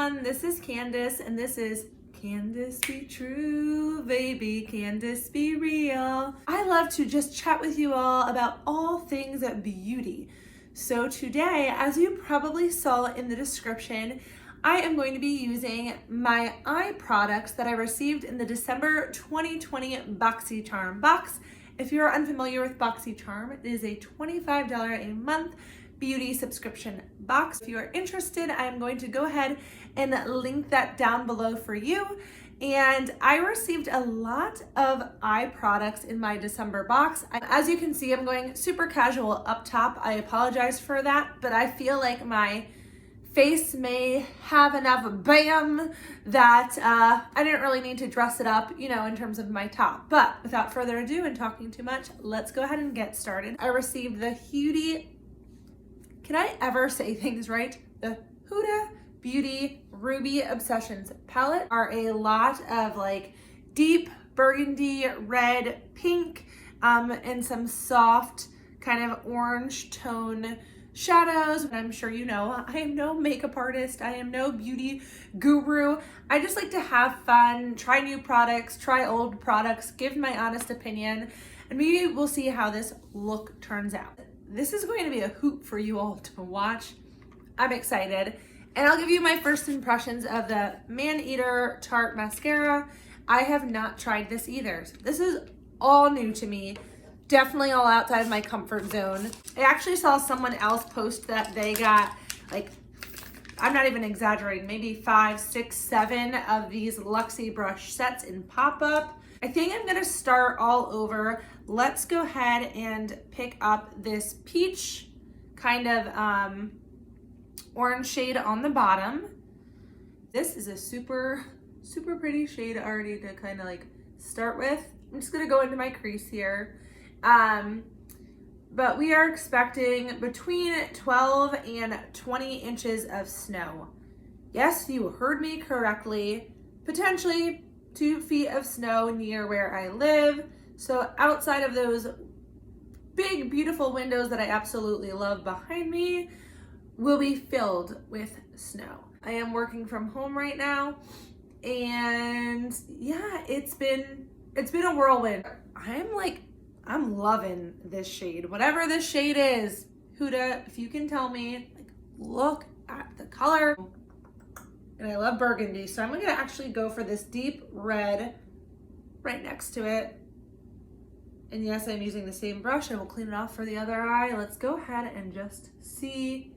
everyone, this is Candace, and this is Candace Be True, baby, Candace Be Real. I love to just chat with you all about all things beauty. So today, as you probably saw in the description, I am going to be using my eye products that I received in the December 2020 Boxycharm box. If you're unfamiliar with Boxycharm, it is a $25 a month beauty subscription box. If you are interested, I'm going to go ahead and link that down below for you. And I received a lot of eye products in my December box. As you can see, I'm going super casual up top. I apologize for that, but I feel like my face may have enough bam that I didn't really need to dress it up, you know, in terms of my top. But without further ado and talking too much, let's go ahead and get started. I received the can I ever say things right? The Huda Beauty Ruby Obsessions palette are a lot of like deep burgundy, red, pink, and some soft kind of orange tone shadows. I'm sure you know, I am no makeup artist. I am no beauty guru. I just like to have fun, try new products, try old products, give my honest opinion, and maybe we'll see how this look turns out. This is going to be a hoot for you all to watch. I'm excited. And I'll give you my first impressions of the Man-Eater Tarte Mascara. I have not tried this either. This is all new to me. Definitely all outside of my comfort zone. I actually saw someone else post that they got, like, I'm not even exaggerating, maybe 5, 6, 7 of these Luxie brush sets in pop-up. I think I'm gonna start all over. Let's go ahead and pick up this peach kind of orange shade on the bottom. This is a super pretty shade already to kind of like start with. I'm just gonna go into my crease here. But we are expecting between 12 and 20 inches of snow. Yes, you heard me correctly. Potentially 2 feet of snow near where I live. So outside of those big, beautiful windows that I absolutely love behind me will be filled with snow. I am working from home right now, and yeah, it's been a whirlwind. I'm loving this shade. Whatever this shade is, Huda, if you can tell me, like, look at the color. And I love burgundy, so I'm gonna actually go for this deep red right next to it. And yes, I'm using the same brush. I will clean it off for the other eye. Let's go ahead and just see,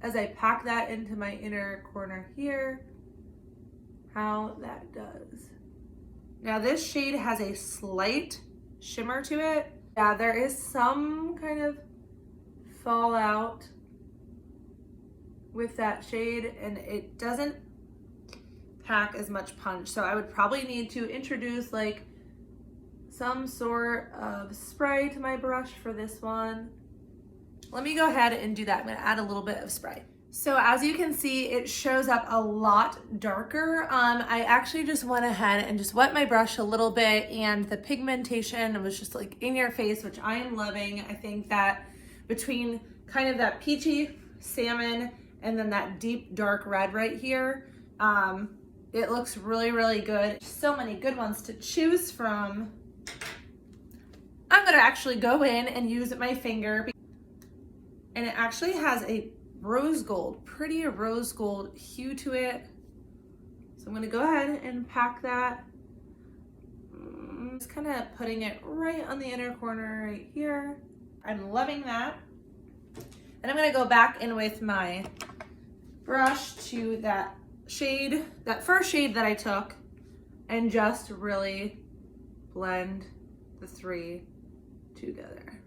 as I pack that into my inner corner here, how that does. Now this shade has a slight shimmer to it. Yeah, there is some kind of fallout with that shade, and it doesn't pack as much punch. So I would probably need to introduce like some sort of spray to my brush for this one. Let me go ahead and do that. I'm gonna add a little bit of spray. So as you can see, it shows up a lot darker. I actually just went ahead and just wet my brush a little bit, and the pigmentation was just like in your face, which I am loving. I think that between kind of that peachy salmon and then that deep dark red right here, it looks really good. So many good ones to choose from. I'm gonna actually go in and use my finger, and it actually has a rose gold, pretty rose gold hue to it. So I'm gonna go ahead and pack that. Just kind of putting it right on the inner corner right here. I'm loving that. And I'm gonna go back in with my brush to that shade, that first shade that I took, and just really blend the three together.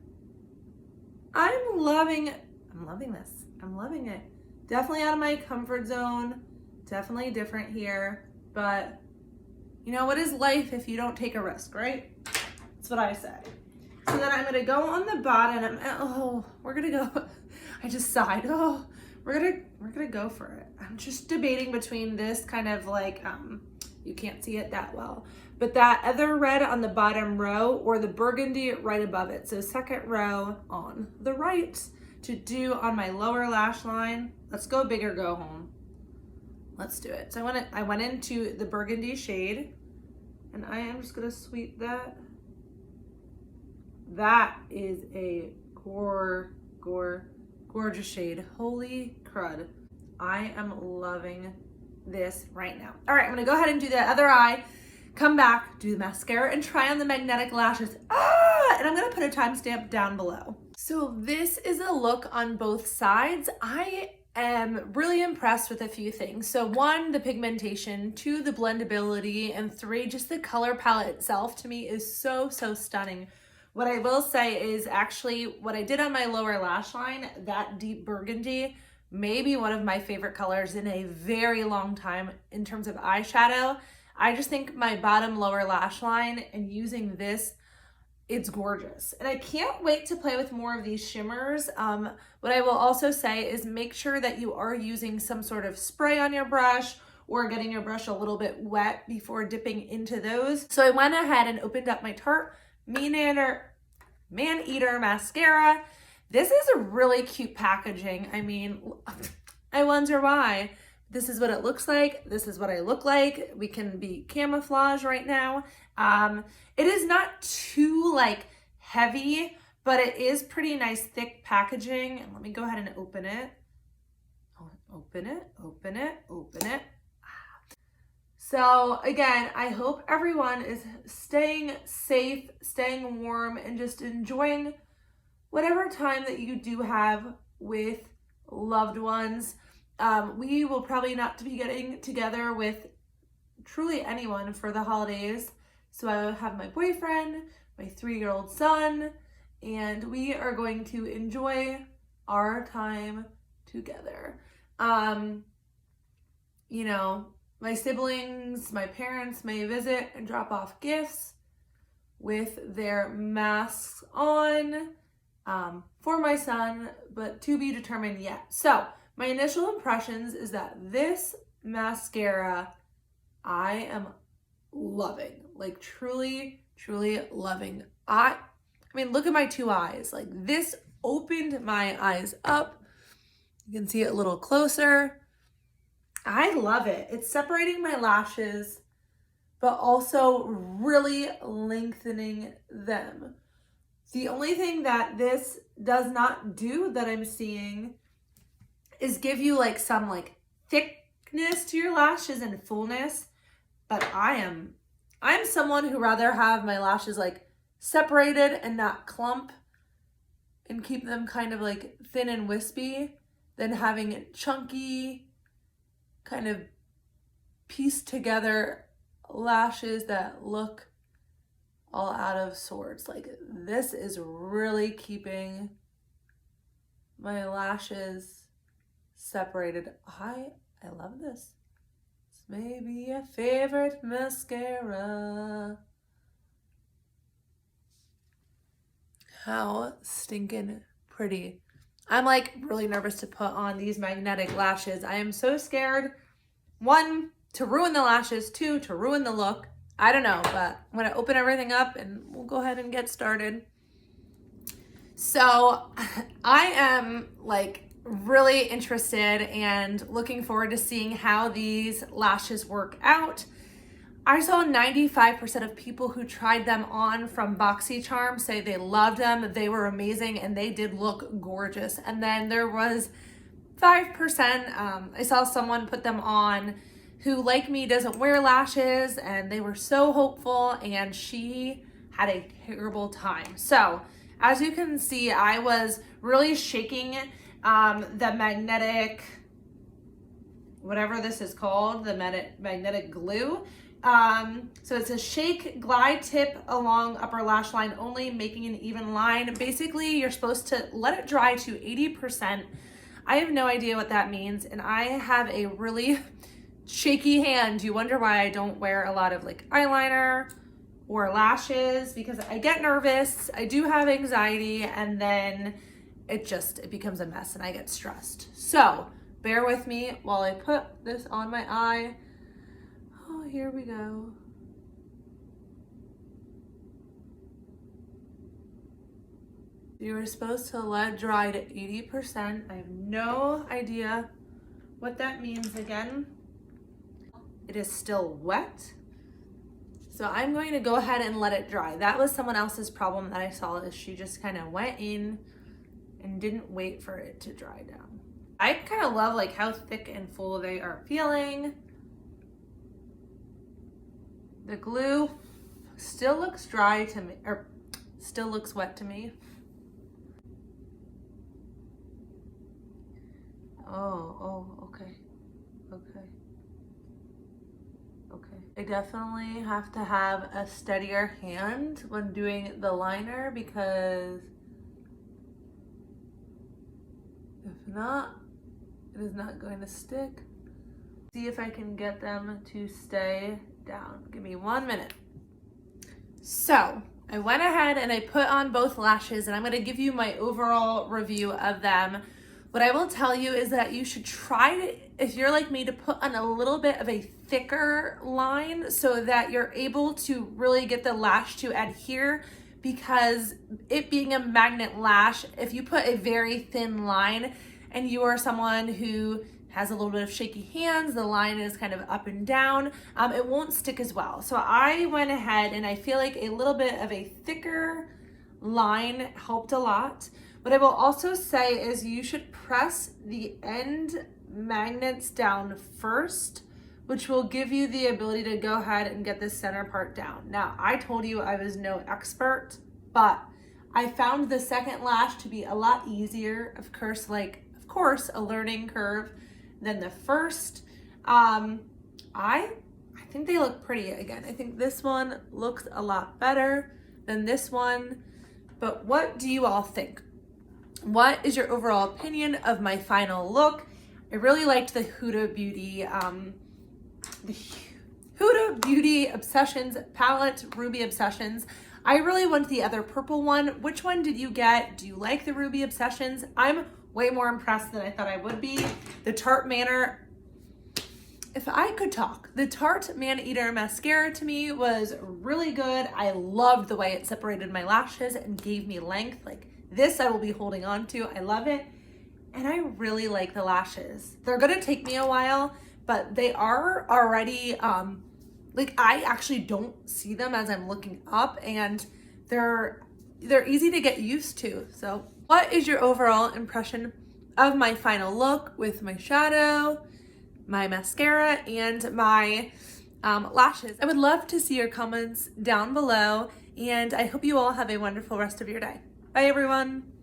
I'm loving this. I'm loving it. Definitely out of my comfort zone. Definitely different here, but you know, what is life if you don't take a risk, right? That's what I say. So then I'm gonna go on the bottom. We're gonna go. I just sighed. We're gonna go for it. I'm just debating between this kind of like you can't see it that well, but that other red on the bottom row or the burgundy right above it. So second row on the right to do on my lower lash line. Let's go big or go home. Let's do it. So I went into the burgundy shade, and I am just gonna sweep that. That is a gorgeous shade. Holy crud. I am loving this right now. All right, I'm gonna go ahead and do the other eye, come back, do the mascara, and try on the magnetic lashes. And I'm gonna put a timestamp down below. So this is a look on both sides. I am really impressed with a few things. So 1, the pigmentation, 2, the blendability, and 3, just the color palette itself to me is so stunning. What I will say is actually what I did on my lower lash line, that deep burgundy, maybe one of my favorite colors in a very long time in terms of eyeshadow. I just think my bottom lower lash line and using this, it's gorgeous. And I can't wait to play with more of these shimmers. What I will also say is make sure that you are using some sort of spray on your brush or getting your brush a little bit wet before dipping into those. So I went ahead and opened up my Tarte Man Eater mascara. This is a really cute packaging. I mean, I wonder why. This is what it looks like. This is what I look like. We can be camouflage right now. It is not too like heavy, but it is pretty nice thick packaging. And let me go ahead and open it. Open it. So again, I hope everyone is staying safe, staying warm, and just enjoying whatever time that you do have with loved ones. We will probably not be getting together with truly anyone for the holidays. So I have my boyfriend, my 3-year-old son, and we are going to enjoy our time together. You know, my siblings, my parents may visit and drop off gifts with their masks on for my son, but to be determined yet. So my initial impressions is that this mascara I am loving, like truly loving. I mean, look at my 2 eyes. Like this opened my eyes up. You can see it a little closer. I love it. It's separating my lashes, but also really lengthening them. The only thing that this does not do that I'm seeing is give you like some like thickness to your lashes and fullness. But I'm someone who rather have my lashes like separated and not clump and keep them kind of like thin and wispy than having chunky, kind of pieced together lashes that look all out of sorts. Like this is really keeping my lashes separated. I love this. This may be a favorite mascara. How stinking pretty. I'm like really nervous to put on these magnetic lashes. I am so scared. 1, to ruin the lashes. 2, to ruin the look. I don't know, but I'm gonna open everything up and we'll go ahead and get started. So I am like really interested and looking forward to seeing how these lashes work out. I saw 95% of people who tried them on from Boxycharm say they loved them, they were amazing, and they did look gorgeous. And then there was 5%, I saw someone put them on who, like me, doesn't wear lashes, and they were so hopeful, and she had a terrible time. So, as you can see, I was really shaking the magnetic, whatever this is called, the magnetic glue. So it's a shake glide tip along upper lash line only, making an even line. Basically, you're supposed to let it dry to 80%. I have no idea what that means, and I have a really shaky hand. You wonder why I don't wear a lot of like eyeliner or lashes, because I get nervous, I do have anxiety, and then it becomes a mess and I get stressed. So bear with me while I put this on my eye. Oh, here we go. You were supposed to let dry to 80%. I have no idea what that means again. it is still wet. So I'm going to go ahead and let it dry. That was someone else's problem that I saw, is she just kind of went in and didn't wait for it to dry down. I kind of love like how thick and full they are feeling. The glue still looks dry to me, or still looks wet to me. Oh, okay. I definitely have to have a steadier hand when doing the liner, because if not, it is not going to stick. See if I can get them to stay down. Give me 1 minute. So I went ahead and I put on both lashes, and I'm gonna give you my overall review of them. What I will tell you is that you should try to, if you're like me, to put on a little bit of a thicker line so that you're able to really get the lash to adhere, because it being a magnet lash, if you put a very thin line and you are someone who has a little bit of shaky hands, the line is kind of up and down, it won't stick as well. So I went ahead and I feel like a little bit of a thicker line helped a lot. What I will also say is you should press the end magnets down first, which will give you the ability to go ahead and get this center part down. Now, I told you I was no expert, but I found the second lash to be a lot easier. Of course, a learning curve than the first. I think they look pretty again. I think this one looks a lot better than this one. But what do you all think? What is your overall opinion of my final look? I really liked the Huda Beauty Obsessions palette, Ruby Obsessions. I really want the other purple one. Which one did you get? Do you like the Ruby Obsessions? I'm way more impressed than I thought I would be. The Tarte Manor, if I could talk, the Tarte Man Eater mascara to me was really good. I loved the way it separated my lashes and gave me length. Like this I will be holding on to. I love it. And I really like the lashes. They're gonna take me a while, but they are already, like I actually don't see them as I'm looking up, and they're easy to get used to. So what is your overall impression of my final look with my shadow, my mascara, and my lashes? I would love to see your comments down below, and I hope you all have a wonderful rest of your day. Bye everyone.